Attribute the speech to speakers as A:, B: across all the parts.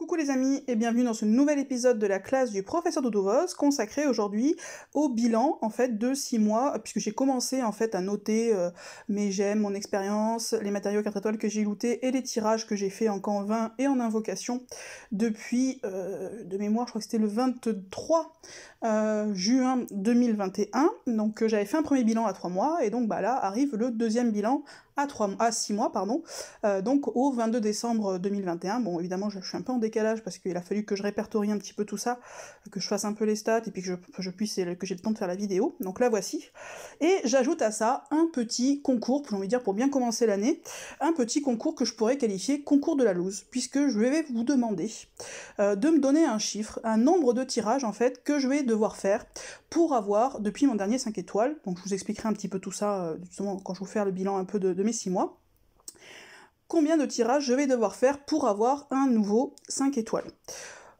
A: Coucou les amis et bienvenue dans ce nouvel épisode de la classe du professeur Doudouvoz consacré aujourd'hui au bilan en fait de 6 mois puisque j'ai commencé en fait à noter mes gemmes, mon expérience, les matériaux 4 étoiles que j'ai lootés et les tirages que j'ai fait en camp 20 et en invocation depuis de mémoire je crois que c'était le 23 juin 2021 donc j'avais fait un premier bilan à 3 mois et donc bah là arrive le deuxième bilan à 6 mois, pardon, donc au 22 décembre 2021. Bon, évidemment, je suis un peu en décalage parce qu'il a fallu que je répertorie un petit peu tout ça, que je fasse un peu les stats et puis que que j'ai le temps de faire la vidéo. Donc là, voici. Et j'ajoute à ça un petit concours, j'ai envie de dire, pour bien commencer l'année, un petit concours que je pourrais qualifier concours de la loose, puisque je vais vous demander de me donner un chiffre, un nombre de tirages, en fait, que je vais devoir faire pour avoir, depuis mon dernier 5 étoiles, donc je vous expliquerai un petit peu tout ça, justement, quand je vais vous faire le bilan un peu de mes 6 mois, combien de tirages je vais devoir faire pour avoir un nouveau 5 étoiles.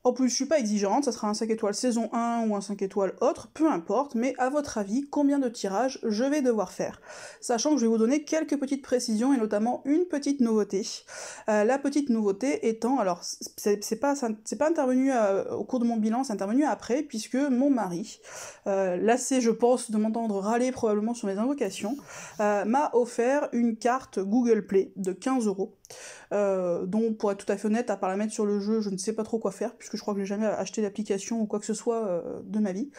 A: En plus, je suis pas exigeante, ça sera un 5 étoiles saison 1 ou un 5 étoiles autre, peu importe, mais à votre avis, combien de tirages je vais devoir faire? Sachant que je vais vous donner quelques petites précisions et notamment une petite nouveauté. La petite nouveauté étant, alors c'est pas intervenu au cours de mon bilan, c'est intervenu après, puisque mon mari, lassé je pense de m'entendre râler probablement sur mes invocations, m'a offert une carte Google Play de 15€. Dont, pour être tout à fait honnête, à part la mettre sur le jeu, je ne sais pas trop quoi faire, puisque je crois que j'ai jamais acheté d'application ou quoi que ce soit de ma vie.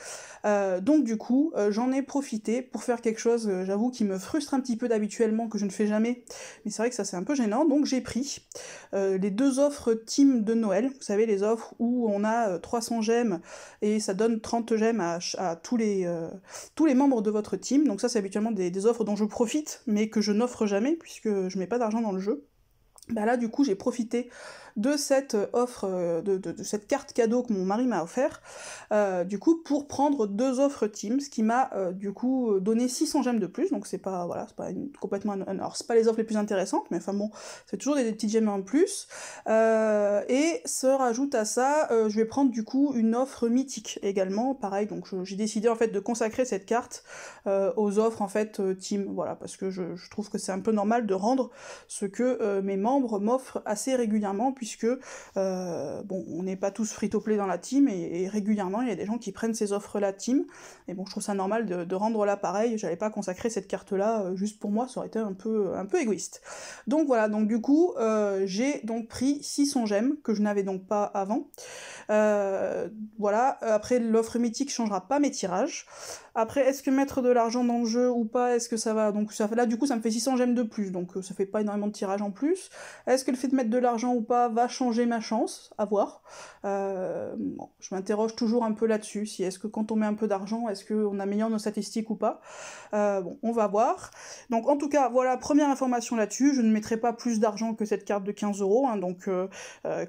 A: Donc du coup, j'en ai profité pour faire quelque chose, j'avoue, qui me frustre un petit peu d'habituellement, que je ne fais jamais, mais c'est vrai que ça c'est un peu gênant, donc j'ai pris les 2 offres team de Noël, vous savez, les offres où on a 300 gemmes, et ça donne 30 gemmes à tous les membres de votre team, donc ça c'est habituellement des offres dont je profite, mais que je n'offre jamais, puisque je mets pas d'argent dans le jeu. Bah là du coup j'ai profité de cette offre, de cette carte cadeau que mon mari m'a offert, du coup pour prendre 2 offres team, ce qui m'a du coup donné 600 gemmes de plus, donc c'est pas, voilà, c'est pas complètement, alors c'est pas les offres les plus intéressantes, mais enfin bon, c'est toujours des petites gemmes en plus, et se rajoute à ça, je vais prendre du coup une offre mythique également, pareil, donc j'ai décidé en fait de consacrer cette carte aux offres en fait team, voilà, parce que je trouve que c'est un peu normal de rendre ce que mes membres m'offrent assez régulièrement, puisque bon, on n'est pas tous free-to-play dans la team, et régulièrement il y a des gens qui prennent ces offres-là team, et bon, je trouve ça normal de rendre là pareil, j'allais pas consacrer cette carte-là juste pour moi, ça aurait été un peu égoïste. Donc voilà, donc du coup, j'ai donc pris 600 gemmes, que je n'avais donc pas avant. Voilà, après l'offre mythique changera pas mes tirages. Après, est-ce que mettre de l'argent dans le jeu ou pas, est-ce que ça va... Donc ça, là du coup ça me fait 600 gemmes de plus, donc ça fait pas énormément de tirages en plus. Est-ce que le fait de mettre de l'argent ou pas va changer ma chance? À voir. Bon, je m'interroge toujours un peu là-dessus, si est-ce que quand on met un peu d'argent, est-ce qu'on améliore nos statistiques ou pas? Bon, on va voir. Donc en tout cas, voilà, première information là-dessus, je ne mettrai pas plus d'argent que cette carte de 15€, hein, donc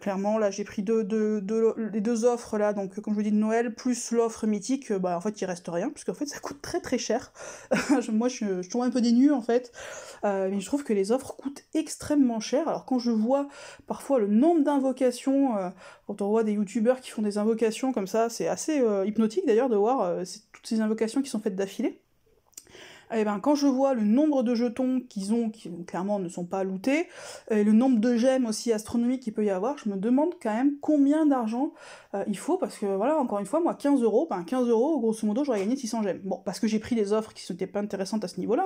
A: clairement là j'ai pris les 2 offres là, donc comme je vous dis de Noël, plus l'offre mythique, bah en fait il reste rien, puisque en fait ça coûte très très cher. Moi je tombe un peu des nues en fait, mais je trouve que les offres coûtent extrêmement cher. Alors quand je vois parfois le nombre d'invocations, quand on voit des youtubeurs qui font des invocations comme ça, c'est assez hypnotique d'ailleurs de voir toutes ces invocations qui sont faites d'affilée. Et ben quand je vois le nombre de jetons qu'ils ont, qui clairement ne sont pas lootés, et le nombre de gemmes aussi astronomiques qu'il peut y avoir, je me demande quand même combien d'argent il faut, parce que voilà, encore une fois, moi 15€, ben 15€, grosso modo, j'aurais gagné 600 gemmes. Bon, parce que j'ai pris des offres qui n'étaient pas intéressantes à ce niveau-là,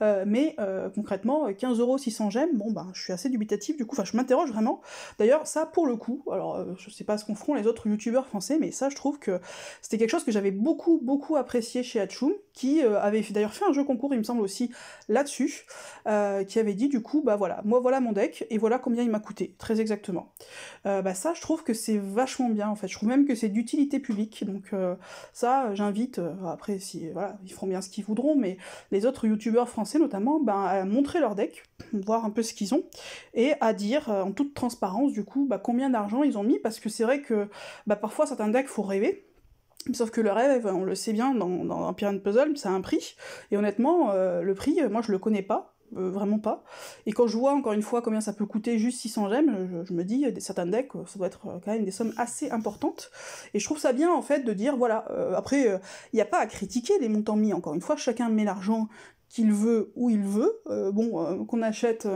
A: hein, mais concrètement, 15€, 600 gemmes, bon ben je suis assez dubitatif, du coup, enfin je m'interroge vraiment. D'ailleurs, ça pour le coup, alors je sais pas ce qu'en feront les autres youtubeurs français, mais ça je trouve que c'était quelque chose que j'avais beaucoup apprécié chez Hachoum, qui avait d'ailleurs fait un jeu concours, il me semble aussi, là-dessus, qui avait dit du coup, bah voilà, moi voilà mon deck, et voilà combien il m'a coûté, très exactement. Bah ça, je trouve que c'est vachement bien, en fait, je trouve même que c'est d'utilité publique, donc ça, j'invite, après, si, voilà, ils feront bien ce qu'ils voudront, mais les autres youtubeurs français, notamment, ben, à montrer leur deck, voir un peu ce qu'ils ont, et à dire, en toute transparence, du coup, bah combien d'argent ils ont mis, parce que c'est vrai que, bah parfois, certains decks, faut rêver, sauf que le rêve, on le sait bien, dans Empire and Puzzle, ça a un prix, et honnêtement, le prix, moi je le connais pas, vraiment pas, et quand je vois encore une fois combien ça peut coûter juste 600 gemmes, je me dis, certains decks, ça doit être quand même des sommes assez importantes, et je trouve ça bien en fait de dire, voilà, après, il n'y a pas à critiquer les montants mis, encore une fois, chacun met l'argent qu'il veut où il veut. Qu'on achète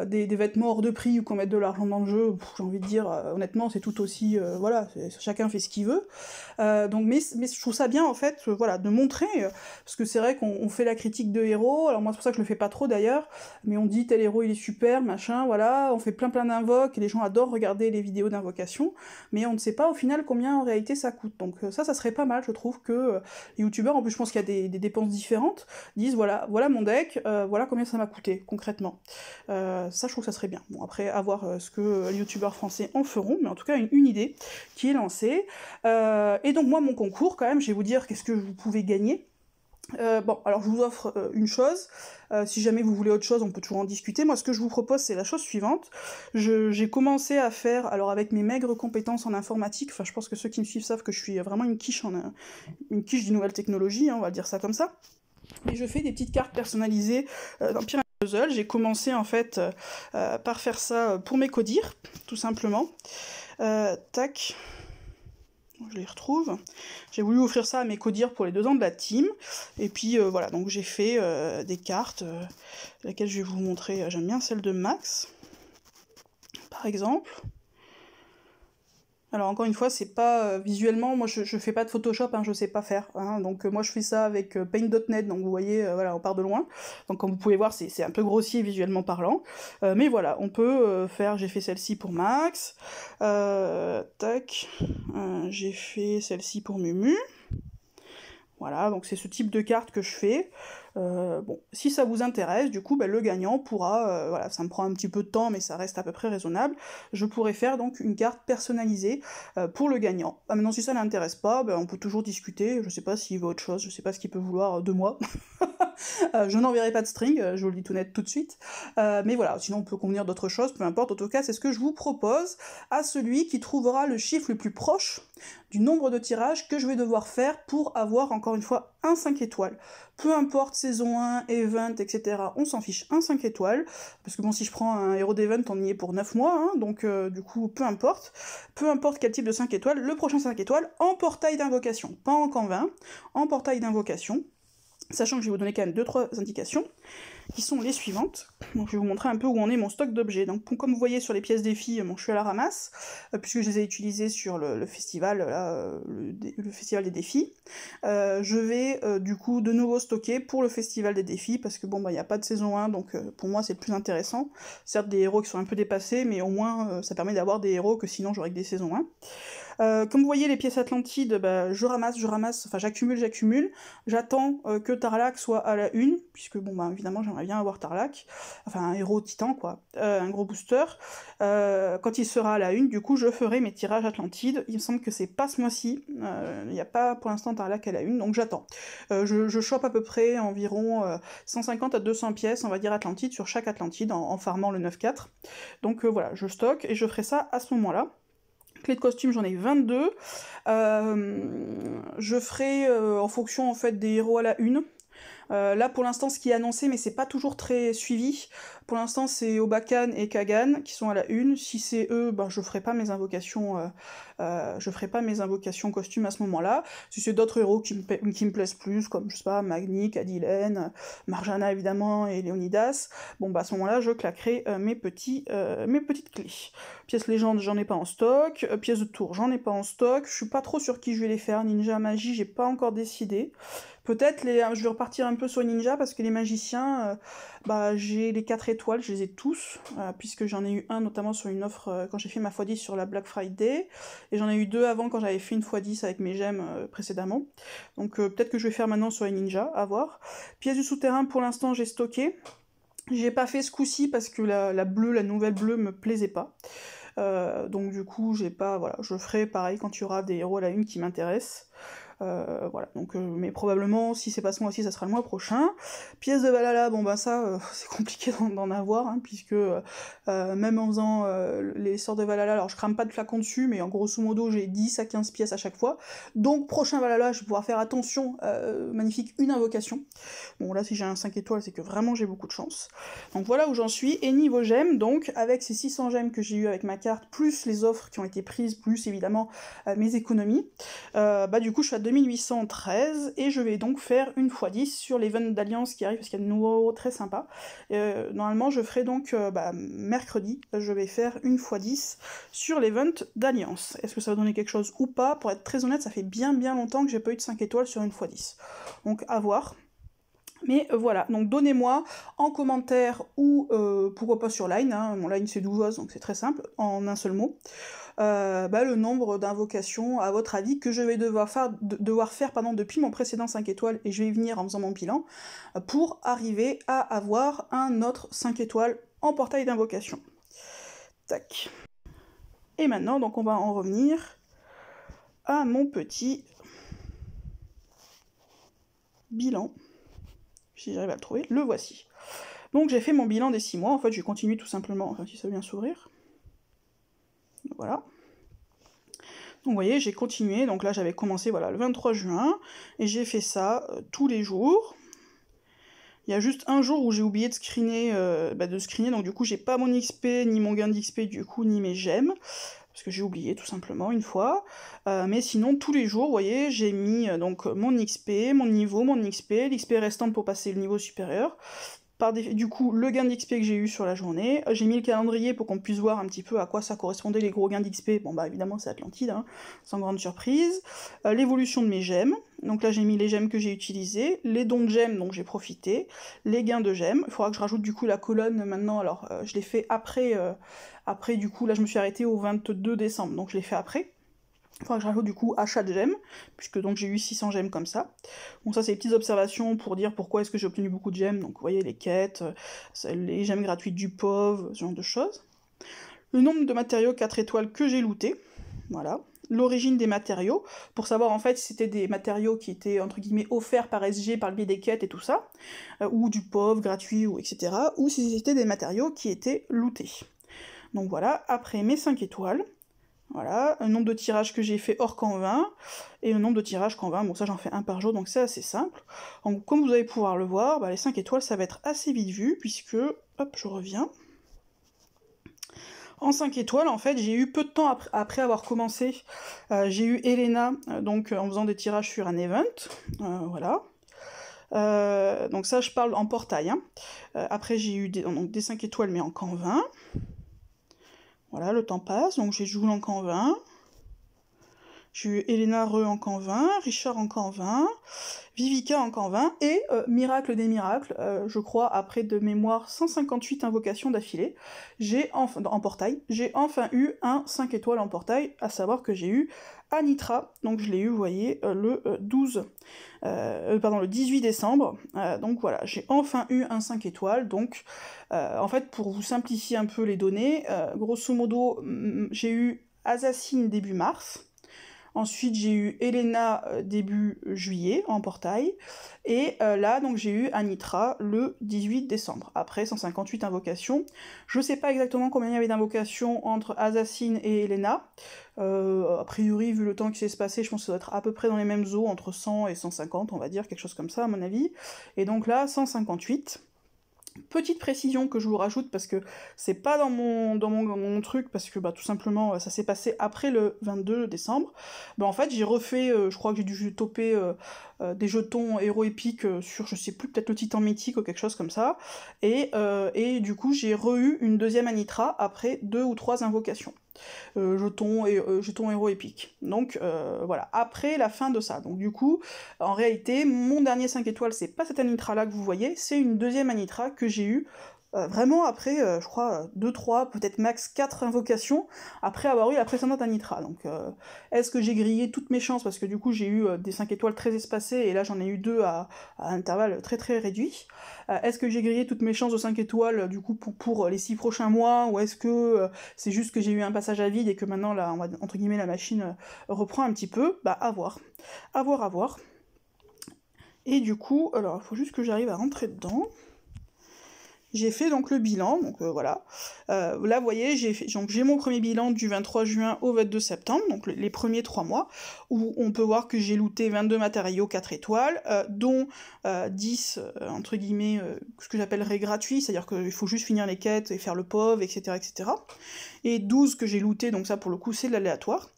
A: des vêtements hors de prix ou qu'on mette de l'argent dans le jeu, j'ai envie de dire, honnêtement, c'est tout aussi... voilà, chacun fait ce qu'il veut. Mais je trouve ça bien, en fait, voilà, de montrer, parce que c'est vrai qu'on fait la critique de héros, alors moi c'est pour ça que je le fais pas trop d'ailleurs, mais on dit tel héros il est super, machin, voilà, on fait plein d'invoques, et les gens adorent regarder les vidéos d'invocation, mais on ne sait pas au final combien en réalité ça coûte. Donc ça serait pas mal, je trouve, que les youtubeurs, en plus je pense qu'il y a des dépenses différentes, disent voilà mon deck, voilà combien ça m'a coûté, concrètement. Ça je trouve que ça serait bien. Bon, après, à voir ce que les youtubeurs français en feront, mais en tout cas une idée qui est lancée. Et donc moi, mon concours, quand même, je vais vous dire qu'est-ce que vous pouvez gagner. Alors je vous offre une chose, si jamais vous voulez autre chose, on peut toujours en discuter. Moi, ce que je vous propose, c'est la chose suivante. J'ai commencé à faire, alors avec mes maigres compétences en informatique, enfin je pense que ceux qui me suivent savent que je suis vraiment une quiche des nouvelles technologies, hein, on va dire ça comme ça. Et je fais des petites cartes personnalisées dans Pyramid Puzzle. J'ai commencé en fait par faire ça pour mes codires, tout simplement. Tac. Je les retrouve. J'ai voulu offrir ça à mes codires pour les 2 ans de la team. Et puis voilà, donc j'ai fait des cartes, lesquelles je vais vous montrer. J'aime bien celle de Max, par exemple. Alors encore une fois, c'est pas visuellement, moi je fais pas de Photoshop, hein, je sais pas faire, hein, donc moi je fais ça avec Paint.net, donc vous voyez, voilà, on part de loin. Donc comme vous pouvez voir, c'est un peu grossier visuellement parlant, mais voilà, on peut faire, j'ai fait celle-ci pour Max, tac, j'ai fait celle-ci pour Mumu. Voilà, donc c'est ce type de carte que je fais. Si ça vous intéresse, du coup, le gagnant pourra, voilà, ça me prend un petit peu de temps, mais ça reste à peu près raisonnable, je pourrais faire donc une carte personnalisée pour le gagnant. Maintenant, si ça l'intéresse pas, on peut toujours discuter, je sais pas s'il veut autre chose, je sais pas ce qu'il peut vouloir de moi. Je n'enverrai pas de string, je vous le dis tout net tout de suite, mais voilà, sinon on peut convenir d'autres choses, peu importe, en tout cas, c'est ce que je vous propose à celui qui trouvera le chiffre le plus proche du nombre de tirages que je vais devoir faire pour avoir, encore une fois, un 5 étoiles. Peu importe saison 1, event, etc., on s'en fiche, un 5 étoiles, parce que bon, si je prends un héros d'event, on y est pour 9 mois, hein, donc du coup, peu importe quel type de 5 étoiles, le prochain 5 étoiles en portail d'invocation, pas en camp 20, en portail d'invocation, sachant que je vais vous donner quand même 2-3 indications, qui sont les suivantes. Donc je vais vous montrer un peu où en est mon stock d'objets. Donc comme vous voyez sur les pièces défis, je suis à la ramasse, puisque je les ai utilisées sur le festival, là, le festival des défis. Je vais du coup de nouveau stocker pour le festival des défis, parce que bon, il n'y a pas de saison 1, donc pour moi c'est le plus intéressant. Certes, des héros qui sont un peu dépassés, mais au moins ça permet d'avoir des héros que sinon j'aurais que des saisons 1. Comme vous voyez, les pièces Atlantide, je ramasse, enfin j'accumule. J'attends que Tarlac soit à la une, puisque bon, évidemment j'aimerais bien avoir Tarlac, enfin un héros titan quoi, un gros booster. Quand il sera à la une, du coup je ferai mes tirages Atlantide. Il me semble que c'est pas ce mois-ci, il n'y a pas pour l'instant Tarlac à la une, donc j'attends. Je chope à peu près environ 150 à 200 pièces, on va dire Atlantide, sur chaque Atlantide, en farmant le 9-4. Donc voilà, je stocke et je ferai ça à ce moment-là. Clés de costume, j'en ai 22. Je ferai en fonction en fait des héros à la une. Là pour l'instant ce qui est annoncé, mais c'est pas toujours très suivi. Pour l'instant c'est Obakan et Kagan qui sont à la une. Si c'est eux, je ferai pas mes invocations costumes à ce moment-là. Si c'est d'autres héros qui me plaisent plus, comme je sais pas, Magni, Cadilène, Marjana évidemment et Léonidas, à ce moment-là je claquerai mes petites clés. Pièces légendes, j'en ai pas en stock. Pièces de tour, j'en ai pas en stock. Je suis pas trop sur qui je vais les faire. Ninja, magie, j'ai pas encore décidé. Peut-être je vais repartir un peu sur ninja parce que les magiciens, j'ai les 4 étoiles, je les ai tous, puisque j'en ai eu un notamment sur une offre quand j'ai fait ma x10 sur la Black Friday, et j'en ai eu 2 avant quand j'avais fait une x10 avec mes gemmes précédemment. Donc peut-être que je vais faire maintenant sur les ninjas, à voir. Pièces du souterrain, pour l'instant j'ai stocké. J'ai pas fait ce coup-ci parce que la nouvelle bleue me plaisait pas. Donc du coup j'ai pas, voilà, je ferai pareil quand il y aura des héros à la une qui m'intéressent. Voilà, donc, mais probablement, si c'est pas ce mois-ci, ça sera le mois prochain. Pièces de Valhalla, ça, c'est compliqué d'en avoir, hein, puisque même en faisant les sorts de Valhalla, alors je crame pas de flacon dessus, mais en grosso modo, j'ai 10 à 15 pièces à chaque fois. Donc, prochain Valhalla, je vais pouvoir faire attention, magnifique, une invocation. Bon, là, si j'ai un 5 étoiles, c'est que vraiment j'ai beaucoup de chance. Donc voilà où j'en suis. Et niveau gemmes, donc, avec ces 600 gemmes que j'ai eu avec ma carte, plus les offres qui ont été prises, plus évidemment mes économies, du coup, je suis à 2813 et je vais donc faire une x 10 sur l'event d'Alliance qui arrive parce qu'il y a de nouveaux très sympas. Normalement je ferai donc mercredi, je vais faire une x 10 sur l'event d'Alliance. Est-ce que ça va donner quelque chose ou pas? Pour être très honnête, ça fait bien longtemps que j'ai pas eu de 5 étoiles sur une x 10. Donc à voir. Mais voilà, donc donnez-moi en commentaire ou pourquoi pas sur Line, hein. Mon Line c'est Douvos, donc c'est très simple, en un seul mot, le nombre d'invocations à votre avis que je vais devoir faire depuis mon précédent 5 étoiles, et je vais y venir en faisant mon bilan, pour arriver à avoir un autre 5 étoiles en portail d'invocation. Tac. Et maintenant, donc on va en revenir à mon petit bilan. Si j'arrive à le trouver, le voici. Donc j'ai fait mon bilan des 6 mois, en fait j'ai continué tout simplement, enfin si ça veut bien s'ouvrir. Voilà. Donc vous voyez, j'ai continué, donc là j'avais commencé voilà, le 23 juin, et j'ai fait ça tous les jours. Il y a juste un jour où j'ai oublié de screener, donc du coup j'ai pas mon XP, ni mon gain d'XP du coup, ni mes gemmes, parce que j'ai oublié tout simplement une fois, mais sinon tous les jours, vous voyez, j'ai mis donc mon XP, mon niveau, mon XP, l'XP restante pour passer le niveau supérieur, du coup le gain d'XP que j'ai eu sur la journée, j'ai mis le calendrier pour qu'on puisse voir un petit peu à quoi ça correspondait les gros gains d'XP, bon bah évidemment c'est Atlantide, hein, sans grande surprise, l'évolution de mes gemmes, donc là j'ai mis les gemmes que j'ai utilisées, les dons de gemmes dont j'ai profité, les gains de gemmes, il faudra que je rajoute du coup la colonne maintenant, alors je l'ai fait après du coup là je me suis arrêtée au 22 décembre, donc je l'ai fait après. Il faudra que je rajoute du coup achat de gemmes, puisque donc j'ai eu 600 gemmes comme ça. Bon ça c'est des petites observations pour dire pourquoi est-ce que j'ai obtenu beaucoup de gemmes, donc vous voyez les quêtes, les gemmes gratuites du POV, ce genre de choses. Le nombre de matériaux 4 étoiles que j'ai lootés, voilà. L'origine des matériaux, pour savoir en fait si c'était des matériaux qui étaient entre guillemets offerts par SG par le biais des quêtes et tout ça, ou du POV gratuit, ou etc., ou si c'était des matériaux qui étaient lootés. Donc voilà, après mes 5 étoiles, voilà, un nombre de tirages que j'ai fait hors camp 20, et un nombre de tirages camp 20, bon ça j'en fais un par jour, donc c'est assez simple. Donc comme vous allez pouvoir le voir, les 5 étoiles ça va être assez vite vu, puisque, hop, je reviens. En 5 étoiles, en fait, j'ai eu peu de temps après avoir commencé, j'ai eu Elena, donc en faisant des tirages sur un event, voilà. Donc ça je parle en portail, hein. Après j'ai eu des 5 étoiles mais en camp 20. Voilà, le temps passe, donc j'ai joué en camp 20. J'ai eu Elena en camp 20, Richard en camp 20, Vivica en camp 20, et miracle des miracles, je crois, après de mémoire 158 invocations d'affilée, en portail, j'ai enfin eu un 5 étoiles en portail, à savoir que j'ai eu Anitra, donc je l'ai eu, vous voyez, le 18 décembre, donc voilà, j'ai enfin eu un 5 étoiles, donc en fait, pour vous simplifier un peu les données, grosso modo, j'ai eu Assassin début mars, ensuite j'ai eu Elena début juillet en portail, et là donc j'ai eu Anitra le 18 décembre, après 158 invocations. Je sais pas exactement combien il y avait d'invocations entre Assassin et Elena, a priori vu le temps qui s'est passé, je pense que ça doit être à peu près dans les mêmes eaux, entre 100 et 150 on va dire, quelque chose comme ça à mon avis, et donc là 158. Petite précision que je vous rajoute, parce que c'est pas dans mon truc, parce que tout simplement ça s'est passé après le 22 décembre, en fait j'ai refait, je crois que j'ai dû toper des jetons héros épiques sur, je sais plus, peut-être le titan mythique ou quelque chose comme ça, et du coup j'ai re-eu une deuxième Anitra après 2 ou 3 invocations. Jetons héros épiques. Donc voilà, après la fin de ça. Donc du coup, en réalité, mon dernier 5 étoiles, c'est pas cette Anitra là que vous voyez, c'est une deuxième Anitra que j'ai eue vraiment après, je crois, 2, 3, peut-être max 4 invocations, après avoir eu la précédente Anitra. Donc est-ce que j'ai grillé toutes mes chances, parce que du coup j'ai eu des 5 étoiles très espacées, et là j'en ai eu 2 à intervalles très très réduits. Est-ce que j'ai grillé toutes mes chances de 5 étoiles du coup pour les 6 prochains mois, ou est-ce que c'est juste que j'ai eu un passage à vide et que maintenant là, entre guillemets, la machine reprend un petit peu? À voir. À voir, à voir. Et du coup, alors il faut juste que j'arrive à rentrer dedans. J'ai fait donc le bilan, donc voilà. Là, vous voyez, j'ai mon premier bilan du 23 juin au 22 septembre, donc les premiers 3 mois, où on peut voir que j'ai looté 22 matériaux 4 étoiles, dont 10, entre guillemets, ce que j'appellerais gratuits, c'est-à-dire qu'il faut juste finir les quêtes et faire le POV, etc., etc. Et 12 que j'ai looté, donc ça, pour le coup, c'est de l'aléatoire.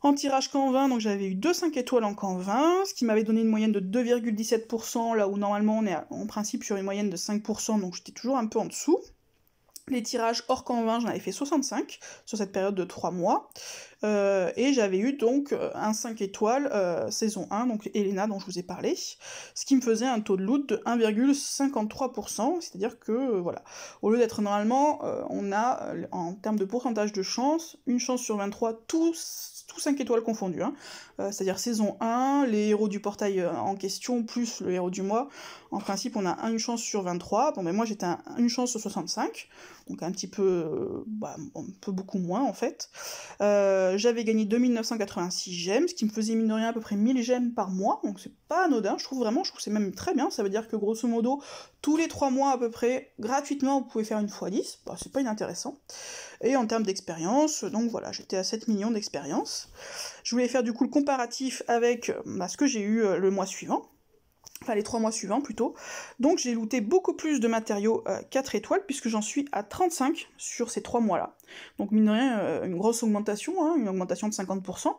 A: En tirage camp 20, donc j'avais eu 2 5 étoiles en camp 20, ce qui m'avait donné une moyenne de 2,17%, là où normalement on est en principe sur une moyenne de 5%, donc j'étais toujours un peu en dessous. Les tirages hors camp 20, j'en avais fait 65 sur cette période de 3 mois. Et j'avais eu donc un 5 étoiles saison 1, donc Elena dont je vous ai parlé, ce qui me faisait un taux de loot de 1,53%, c'est-à-dire que voilà, au lieu d'être normalement, on a en termes de pourcentage de chance, une chance sur 23, tous 5 étoiles confondues, hein. C'est-à-dire saison 1, les héros du portail en question, plus le héros du mois, en principe on a une chance sur 23, bon mais moi j'étais une chance sur 65, donc un petit peu, un peu beaucoup moins en fait. J'avais gagné 2986 gemmes, ce qui me faisait mine de rien à peu près 1000 gemmes par mois, donc c'est pas anodin, je trouve que c'est même très bien, ça veut dire que grosso modo, tous les 3 mois à peu près, gratuitement, vous pouvez faire une x10, c'est pas inintéressant. Et en termes d'expérience, donc voilà, j'étais à 7 millions d'expérience. Je voulais faire du coup le comparatif avec ce que j'ai eu le mois suivant, enfin les 3 mois suivants plutôt. Donc j'ai looté beaucoup plus de matériaux 4 étoiles, puisque j'en suis à 35 sur ces 3 mois-là. Donc mine de rien, une grosse augmentation, hein, une augmentation de 50%.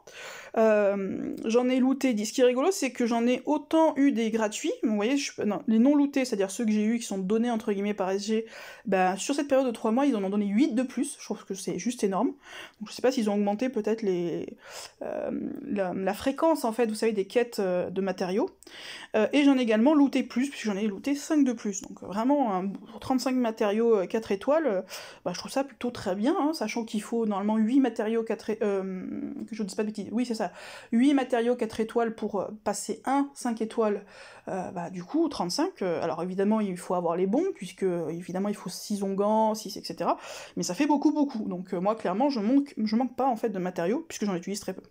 A: J'en ai looté, ce qui est rigolo, c'est que j'en ai autant eu des gratuits, vous voyez, les non lootés, c'est-à-dire ceux que j'ai eu qui sont donnés entre guillemets par SG, sur cette période de 3 mois, ils en ont donné 8 de plus, je trouve que c'est juste énorme. Donc je sais pas s'ils ont augmenté peut-être la fréquence, en fait, vous savez, des quêtes de matériaux. Et j'en ai également looté plus, puisque j'en ai looté 5 de plus. Donc vraiment, pour 35 matériaux 4 étoiles, je trouve ça plutôt très bien, hein, sachant qu'il faut normalement 8 matériaux 4 que je ne dis pas de bêtises, oui c'est ça, 8 matériaux 4 étoiles pour passer 5 étoiles, du coup 35, alors évidemment il faut avoir les bons, puisque évidemment il faut 6 onguents, 6 etc. Mais ça fait beaucoup, donc moi clairement je manque pas en fait de matériaux, puisque j'en utilise très peu.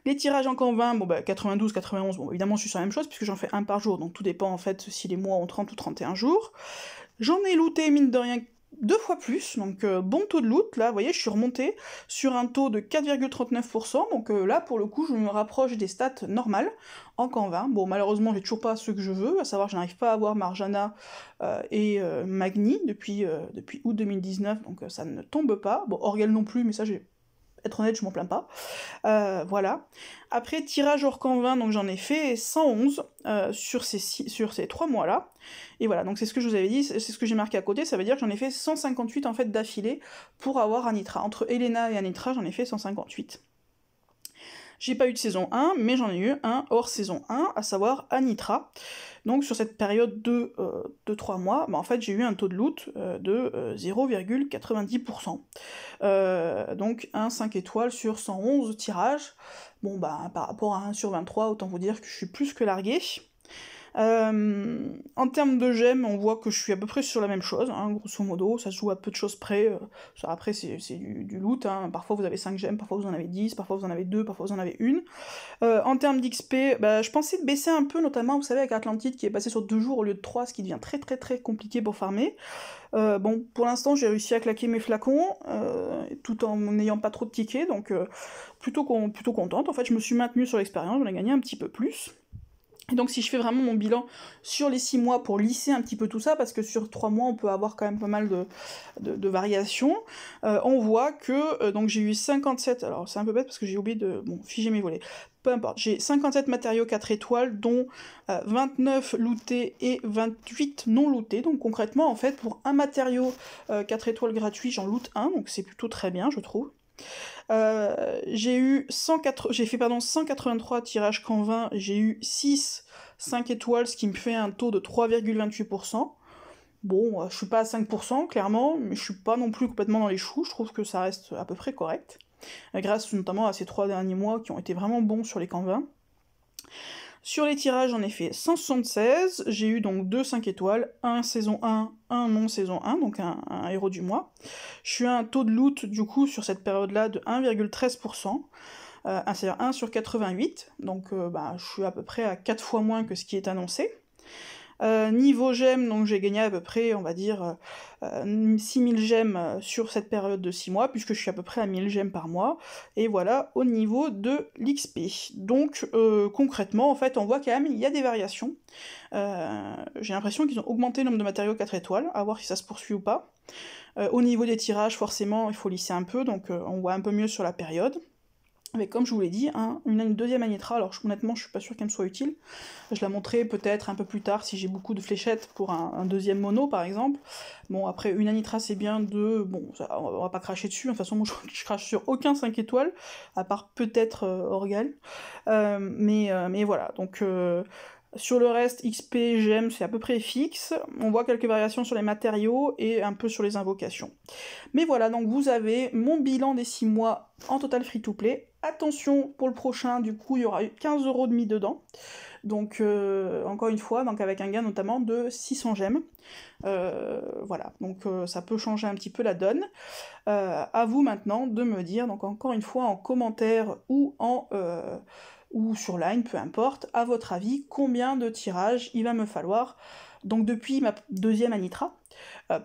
A: Les tirages en camp 20, 92, 91, évidemment je suis sur la même chose, puisque j'en fais un par jour, donc tout dépend en fait si les mois ont 30 ou 31 jours. J'en ai looté, mine de rien, 2 fois plus, donc bon taux de loot, là, vous voyez, je suis remontée sur un taux de 4,39%, donc là, pour le coup, je me rapproche des stats normales, en camp 20. Bon, malheureusement, j'ai toujours pas ce que je veux, à savoir que je n'arrive pas à avoir Marjana et Magni depuis août 2019, donc ça ne tombe pas. Bon, Orgel non plus, mais ça, être honnête, je m'en plains pas. Voilà. Après, tirage hors camp 20, donc j'en ai fait 111 sur ces 3 mois-là. Et voilà, donc c'est ce que je vous avais dit, c'est ce que j'ai marqué à côté, ça veut dire que j'en ai fait 158 en fait d'affilée pour avoir Anitra. Entre Elena et Anitra, j'en ai fait 158. J'ai pas eu de saison 1, mais j'en ai eu un hors saison 1, à savoir Anitra. Donc sur cette période de 3 mois, en fait j'ai eu un taux de loot de 0,90%. Donc un 5 étoiles sur 111 tirages. Bon par rapport à 1 sur 23, autant vous dire que je suis plus que larguée. En termes de gemmes, on voit que je suis à peu près sur la même chose, hein, grosso modo, ça se joue à peu de choses près, après c'est du loot, hein. Parfois vous avez 5 gemmes, parfois vous en avez 10, parfois vous en avez 2, parfois vous en avez une. En termes d'XP, je pensais de baisser un peu, notamment, vous savez, avec Atlantide qui est passé sur 2 jours au lieu de 3, ce qui devient très très très compliqué pour farmer. Bon, pour l'instant j'ai réussi à claquer mes flacons, tout en n'ayant pas trop de tickets, donc plutôt contente. En fait, je me suis maintenue sur l'expérience, j'en ai gagné un petit peu plus. Et donc si je fais vraiment mon bilan sur les 6 mois pour lisser un petit peu tout ça, parce que sur 3 mois on peut avoir quand même pas mal de variations, on voit que donc j'ai eu 57, alors c'est un peu bête parce que j'ai oublié de figer mes volets, peu importe, j'ai 57 matériaux 4 étoiles, dont 29 lootés et 28 non lootés, donc concrètement en fait pour un matériau 4 étoiles gratuit j'en loot un, donc c'est plutôt très bien je trouve. J'ai fait 183 tirages camp 20, j'ai eu 6 5 étoiles, ce qui me fait un taux de 3,28%. Bon, je suis pas à 5%, clairement, mais je suis pas non plus complètement dans les choux, je trouve que ça reste à peu près correct, grâce notamment à ces 3 derniers mois qui ont été vraiment bons sur les camps 20. Sur les tirages, j'en ai fait 176, j'ai eu donc 2 5 étoiles, un saison 1, un non saison 1, donc un héros du mois. Je suis à un taux de loot, du coup, sur cette période-là, de 1,13%, c'est-à-dire 1 sur 88, donc je suis à peu près à 4 fois moins que ce qui est annoncé. Niveau gemmes, donc j'ai gagné à peu près, on va dire, 6000 gemmes sur cette période de 6 mois, puisque je suis à peu près à 1000 gemmes par mois, et voilà au niveau de l'XP. Donc concrètement, en fait, on voit quand même, il y a des variations. J'ai l'impression qu'ils ont augmenté le nombre de matériaux 4 étoiles, à voir si ça se poursuit ou pas. Au niveau des tirages, forcément, il faut lisser un peu, donc on voit un peu mieux sur la période. avec, comme je vous l'ai dit, une deuxième Anitra. Alors honnêtement, je suis pas sûre qu'elle me soit utile. Je la montrerai peut-être un peu plus tard si j'ai beaucoup de fléchettes pour un deuxième mono par exemple. Bon, après, une Anitra c'est bien, deux, bon, ça, on va pas cracher dessus. De toute façon, moi je crache sur aucun 5 étoiles, à part peut-être Orgal. Mais voilà, donc sur le reste, XP, gemme, c'est à peu près fixe. On voit quelques variations sur les matériaux et un peu sur les invocations. Mais voilà, donc vous avez mon bilan des 6 mois en total free-to-play. Attention, pour le prochain, du coup, il y aura 15,5 € dedans. Donc, encore une fois, donc avec un gain notamment de 600 gemmes. Voilà, donc ça peut changer un petit peu la donne. À vous maintenant de me dire, donc encore une fois, en commentaire ou sur Line, peu importe, à votre avis, combien de tirages il va me falloir, donc depuis ma deuxième Anitra,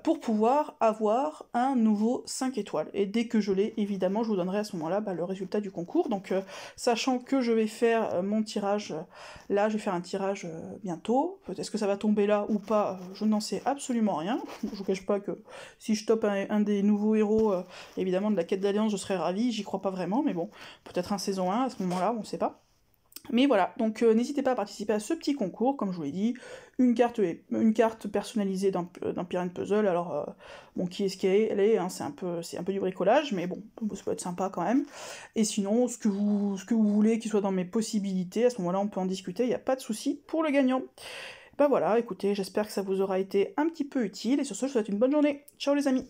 A: pour pouvoir avoir un nouveau 5 étoiles. Et dès que je l'ai, évidemment, je vous donnerai à ce moment-là le résultat du concours. Donc, sachant que je vais faire mon tirage, là, je vais faire un tirage bientôt. Est-ce que ça va tomber là ou pas, je n'en sais absolument rien. Je vous cache pas que si je tope un des nouveaux héros, évidemment, de la quête d'alliance, je serais ravie, j'y crois pas vraiment, mais bon, peut-être un saison 1 à ce moment-là, on sait pas. Mais voilà, donc n'hésitez pas à participer à ce petit concours, comme je vous l'ai dit, une carte personnalisée d'un Pirate Puzzle, alors bon, qui est-ce qu'elle est, hein, c'est un peu du bricolage, mais bon, ça peut être sympa quand même. Et sinon, ce que vous voulez qui soit dans mes possibilités, à ce moment-là on peut en discuter, il n'y a pas de souci pour le gagnant. Bah voilà, écoutez, j'espère que ça vous aura été un petit peu utile, et sur ce, je vous souhaite une bonne journée. Ciao les amis!